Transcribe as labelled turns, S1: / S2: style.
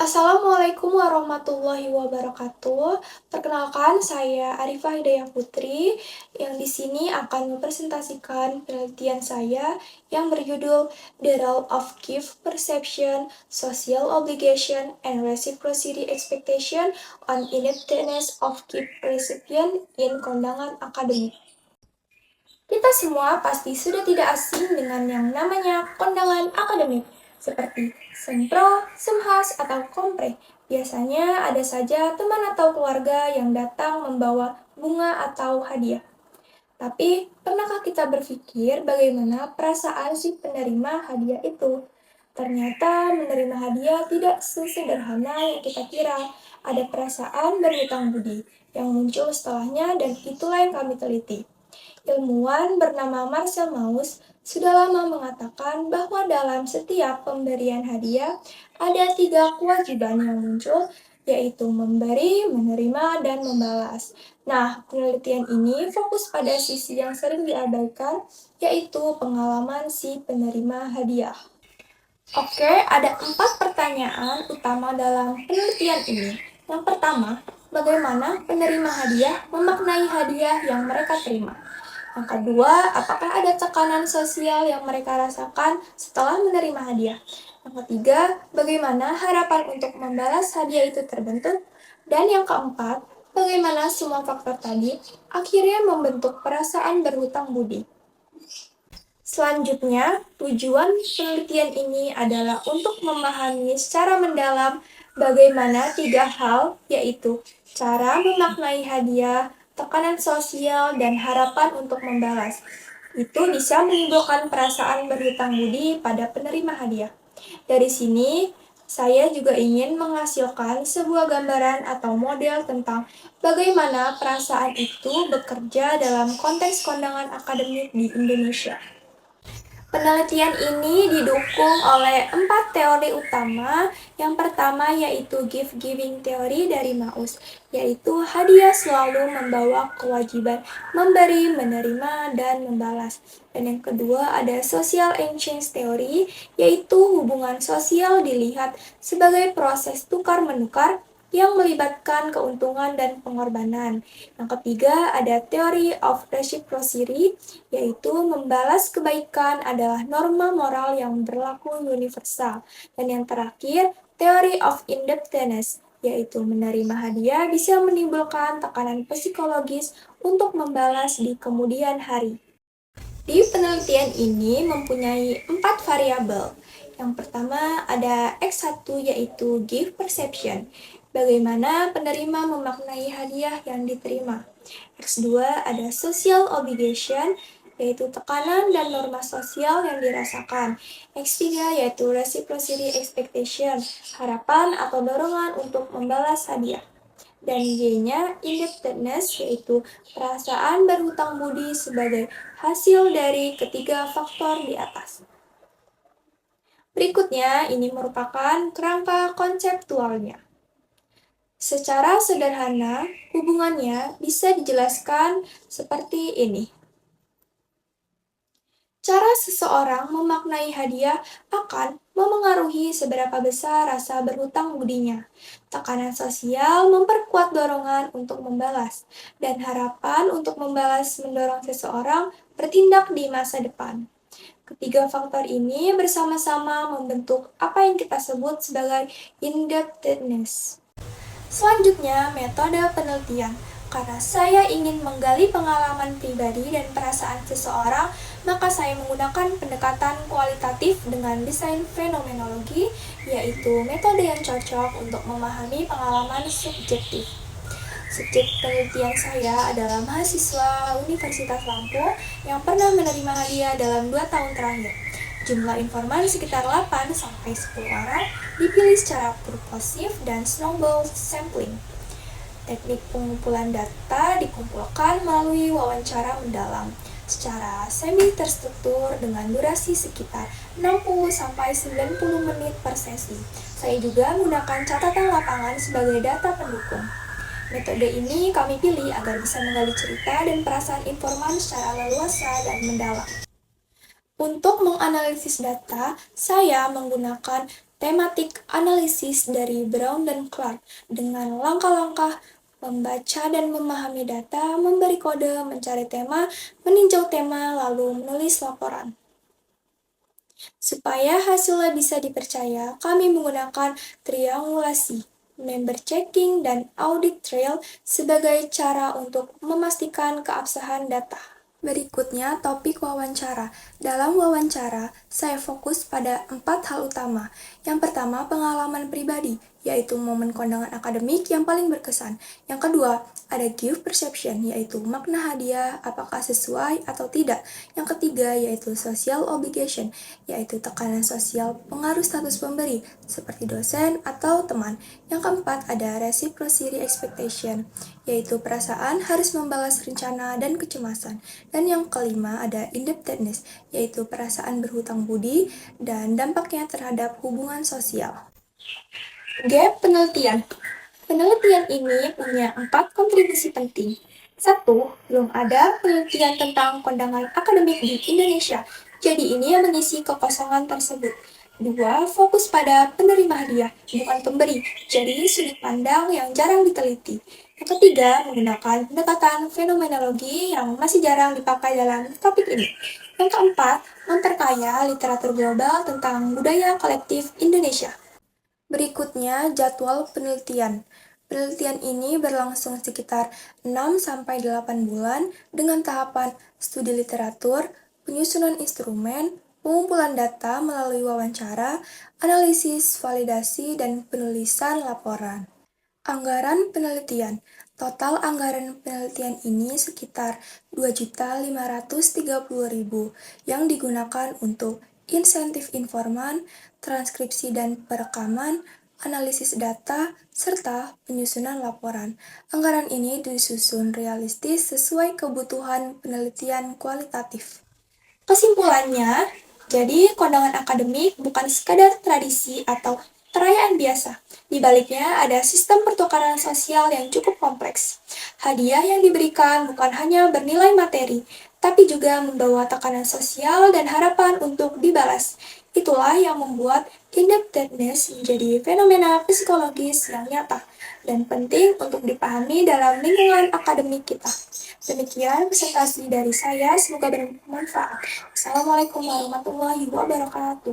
S1: Assalamualaikum warahmatullahi wabarakatuh. Perkenalkan, saya Arifah Hidayah Putri yang di sini akan mempresentasikan penelitian saya yang berjudul The Role of Gift Perception, Social Obligation, and Reciprocity Expectation on Indebtedness of Gift Recipient in Kondangan Akademik. Kita semua pasti sudah tidak asing dengan yang namanya kondangan akademik, seperti sempro, semhas, atau kompre. Biasanya ada saja teman atau keluarga yang datang membawa bunga atau hadiah. Tapi, pernahkah kita berpikir bagaimana perasaan si penerima hadiah itu? Ternyata menerima hadiah tidak sesederhana yang kita kira. Ada perasaan berhutang budi yang muncul setelahnya dan itulah yang kami teliti. Ilmuwan bernama Marcel Mauss sudah lama mengatakan bahwa dalam setiap pemberian hadiah ada 3 kewajiban yang muncul, yaitu memberi, menerima, dan membalas. Nah, penelitian ini fokus pada sisi yang sering diabaikan, yaitu pengalaman si penerima hadiah. Oke, ada 4 pertanyaan utama dalam penelitian ini. Yang pertama, bagaimana penerima hadiah memaknai hadiah yang mereka terima? Yang kedua, apakah ada tekanan sosial yang mereka rasakan setelah menerima hadiah? Yang ketiga, bagaimana harapan untuk membalas hadiah itu terbentuk? Dan yang keempat, bagaimana semua faktor tadi akhirnya membentuk perasaan berhutang budi? Selanjutnya, tujuan penelitian ini adalah untuk memahami secara mendalam bagaimana 3 hal, yaitu cara memaknai hadiah, tekanan sosial, dan harapan untuk membalas. Itu bisa menimbulkan perasaan berhutang budi pada penerima hadiah. Dari sini, saya juga ingin menghasilkan sebuah gambaran atau model tentang bagaimana perasaan itu bekerja dalam konteks kondangan akademik di Indonesia. Penelitian ini didukung oleh 4 teori utama. Yang pertama yaitu gift-giving theory dari Mauss, yaitu hadiah selalu membawa kewajiban memberi, menerima, dan membalas. Dan yang kedua ada social exchange theory, yaitu hubungan sosial dilihat sebagai proses tukar-menukar yang melibatkan keuntungan dan pengorbanan. Yang ketiga ada theory of reciprocity, yaitu membalas kebaikan adalah norma moral yang berlaku universal. Dan yang terakhir, theory of indebtedness, yaitu menerima hadiah bisa menimbulkan tekanan psikologis untuk membalas di kemudian hari. Di penelitian ini mempunyai 4 variabel. Yang pertama ada X1 yaitu gift perception, bagaimana penerima memaknai hadiah yang diterima. X2 ada social obligation, yaitu tekanan dan norma sosial yang dirasakan. X3 yaitu reciprocity expectation, harapan atau dorongan untuk membalas hadiah. Dan Y-nya indebtedness, yaitu perasaan berhutang budi sebagai hasil dari ketiga faktor di atas. Berikutnya, ini merupakan kerangka konseptualnya. Secara sederhana, hubungannya bisa dijelaskan seperti ini. Cara seseorang memaknai hadiah akan memengaruhi seberapa besar rasa berhutang budinya. Tekanan sosial memperkuat dorongan untuk membalas, dan harapan untuk membalas mendorong seseorang bertindak di masa depan. Ketiga faktor ini bersama-sama membentuk apa yang kita sebut sebagai indebtedness. Selanjutnya, metode penelitian. Karena saya ingin menggali pengalaman pribadi dan perasaan seseorang, maka saya menggunakan pendekatan kualitatif dengan desain fenomenologi, yaitu metode yang cocok untuk memahami pengalaman subjektif. Subjek penelitian saya adalah mahasiswa Universitas Lampung yang pernah menerima hadiah dalam 2 tahun terakhir. Jumlah informan sekitar 8-10 orang, dipilih secara purposif dan snowball sampling. Teknik pengumpulan data dikumpulkan melalui wawancara mendalam secara semi-terstruktur dengan durasi sekitar 60-90 menit per sesi. Saya juga menggunakan catatan lapangan sebagai data pendukung. Metode ini kami pilih agar bisa menggali cerita dan perasaan informan secara leluasa dan mendalam. Untuk menganalisis data, saya menggunakan Thematic Analysis dari Brown dan Clark dengan langkah-langkah membaca dan memahami data, memberi kode, mencari tema, meninjau tema, lalu menulis laporan. Supaya hasilnya bisa dipercaya, kami menggunakan triangulasi, member checking, dan audit trail sebagai cara untuk memastikan keabsahan data. Berikutnya, topik wawancara. Dalam wawancara, saya fokus pada 4 hal utama. Yang pertama, pengalaman pribadi, yaitu momen kondangan akademik yang paling berkesan. Yang kedua, ada gift perception, yaitu makna hadiah, apakah sesuai atau tidak. Yang ketiga, yaitu social obligation, yaitu tekanan sosial pengaruh status pemberi, seperti dosen atau teman. Yang keempat, ada reciprocity expectation, yaitu perasaan harus membalas rencana dan kecemasan. Dan yang kelima ada indebtedness, yaitu perasaan berhutang budi dan dampaknya terhadap hubungan sosial. Gap penelitian. Penelitian ini punya 4 kontribusi penting. 1. Belum ada penelitian tentang kondangan akademik di Indonesia, jadi ini yang mengisi kekosongan tersebut. 2. Fokus pada penerima hadiah, bukan pemberi, jadi sudut pandang yang jarang diteliti. Yang ketiga, menggunakan pendekatan fenomenologi yang masih jarang dipakai dalam topik ini. Yang keempat, memperkaya literatur global tentang budaya kolektif Indonesia. Berikutnya, jadwal penelitian. Penelitian ini berlangsung sekitar 6-8 bulan dengan tahapan studi literatur, penyusunan instrumen, pengumpulan data melalui wawancara, analisis, validasi, dan penulisan laporan. Anggaran penelitian. Total anggaran penelitian ini sekitar 2.530.000 yang digunakan untuk insentif informan, transkripsi dan perekaman, analisis data, serta penyusunan laporan. Anggaran ini disusun realistis sesuai kebutuhan penelitian kualitatif. Kesimpulannya, jadi kondangan akademik bukan sekadar tradisi atau perayaan biasa. Di baliknya ada sistem pertukaran sosial yang cukup kompleks. Hadiah yang diberikan bukan hanya bernilai materi, tapi juga membawa tekanan sosial dan harapan untuk dibalas. Itulah yang membuat indebtedness menjadi fenomena psikologis yang nyata dan penting untuk dipahami dalam lingkungan akademik kita. Demikian presentasi dari saya, semoga bermanfaat. Assalamualaikum warahmatullahi wabarakatuh.